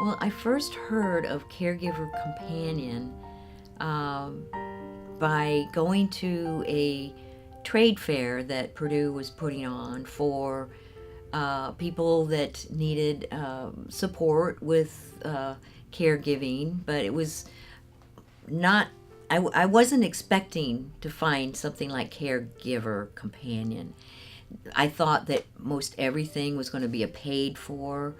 Well, I first heard of Caregiver Companion um, by going to a trade fair that Purdue was putting on for people that needed support with caregiving, but it was not, I wasn't expecting to find something like Caregiver Companion. I thought that most everything was going to be a paid for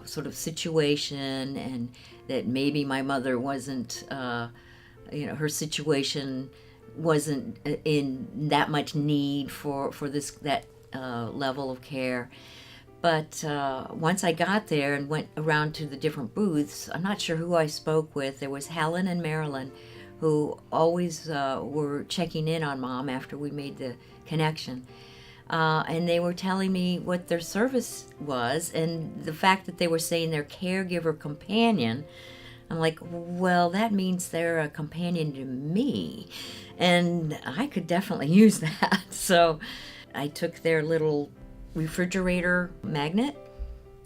sort of situation, and that maybe my mother wasn't, her situation wasn't in that much need for this that level of care. But once I got there and went around to the different booths, I'm not sure who I spoke with. There was Helen and Marilyn, who always were checking in on Mom after we made the connection. And they were telling me what their service was, and the fact that they were saying their caregiver companion. I'm like, well, that means they're a companion to me, and I could definitely use that. So I took their little refrigerator magnet,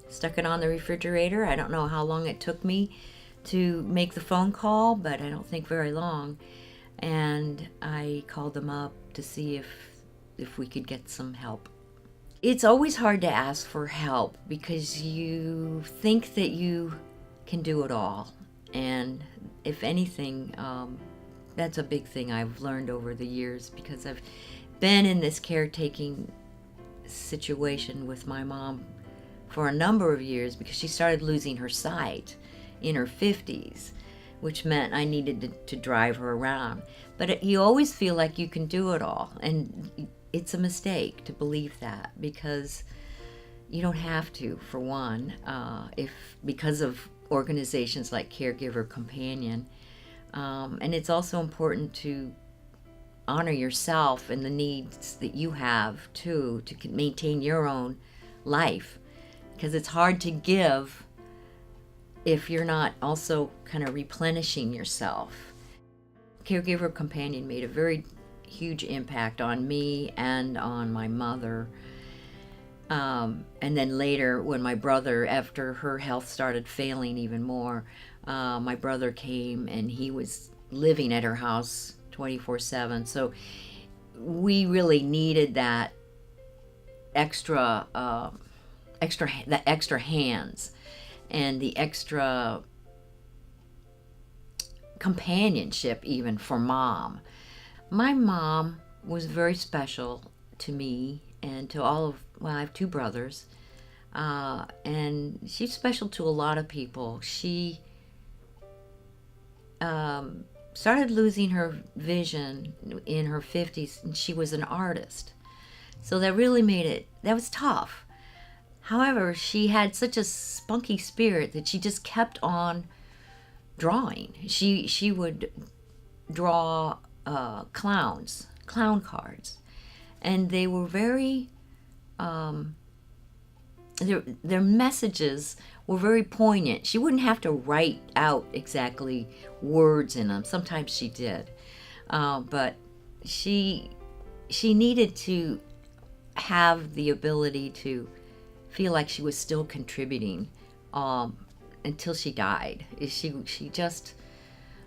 stuck it on the refrigerator. I don't know how long it took me to make the phone call, but I don't think very long. And I called them up to see if we could get some help. It's always hard to ask for help because you think that you can do it all. And if anything, that's a big thing I've learned over the years, because I've been in this caretaking situation with my mom for a number of years, because she started losing her sight in her 50s, which meant I needed to drive her around. But you always feel like you can do it all, and it's a mistake to believe that, because you don't have to, for one, if because of organizations like Caregiver Companion. And it's also important to honor yourself and the needs that you have too, to maintain your own life, because it's hard to give if you're not also kind of replenishing yourself. Caregiver Companion made a very huge impact on me and on my mother. And then later, when my brother, after her health started failing even more, my brother came and he was living at her house 24/7. So we really needed that extra, the extra hands and the extra companionship, even for Mom. My mom was very special to me and to all of, well, I have two brothers, and she's special to a lot of people. She started losing her vision in her 50s, and she was an artist. So that really made it, that was tough. However, she had such a spunky spirit that she just kept on drawing. She would draw clown cards, and they were very their messages were very poignant. She wouldn't have to write out exactly words in them. Sometimes she did, but she needed to have the ability to feel like she was still contributing until she died. She just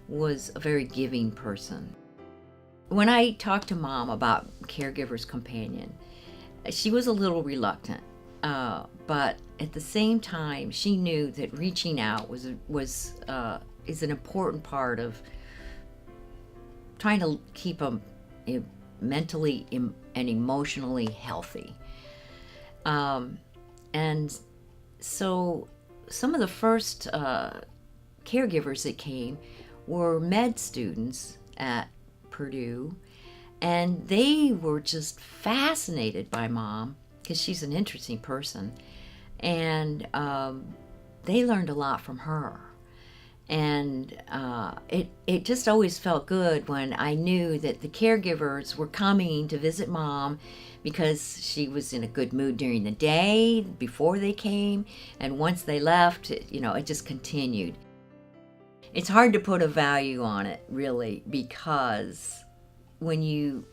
was a very giving person. When I talked to Mom about Caregiver's Companion, she was a little reluctant, but at the same time, she knew that reaching out is an important part of trying to keep them mentally and emotionally healthy. And so some of the first caregivers that came were med students at Purdue, and they were just fascinated by Mom because she's an interesting person, and they learned a lot from her. And it just always felt good when I knew that the caregivers were coming to visit Mom because she was in a good mood during the day before they came, and once they left, it just continued. It's hard to put a value on it, really, because when you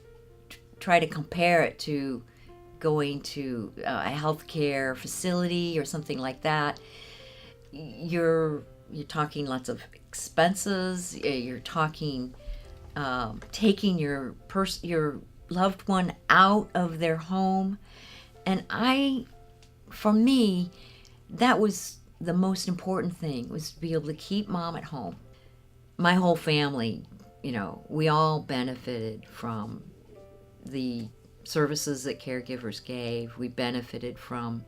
try to compare it to going to a healthcare facility or something like that, you're talking lots of expenses. You're talking taking your loved one out of their home, and for me, that was the most important thing, was to be able to keep mom at home. My whole family, we all benefited from the services that caregivers gave. We benefited from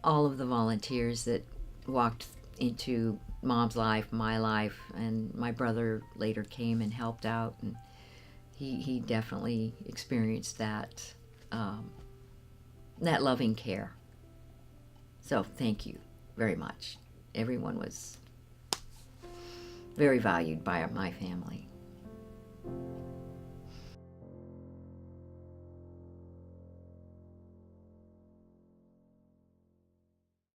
all of the volunteers that walked into mom's life, my life, and my brother later came and helped out, and he definitely experienced that loving care. So thank you very much. Everyone was very valued by my family.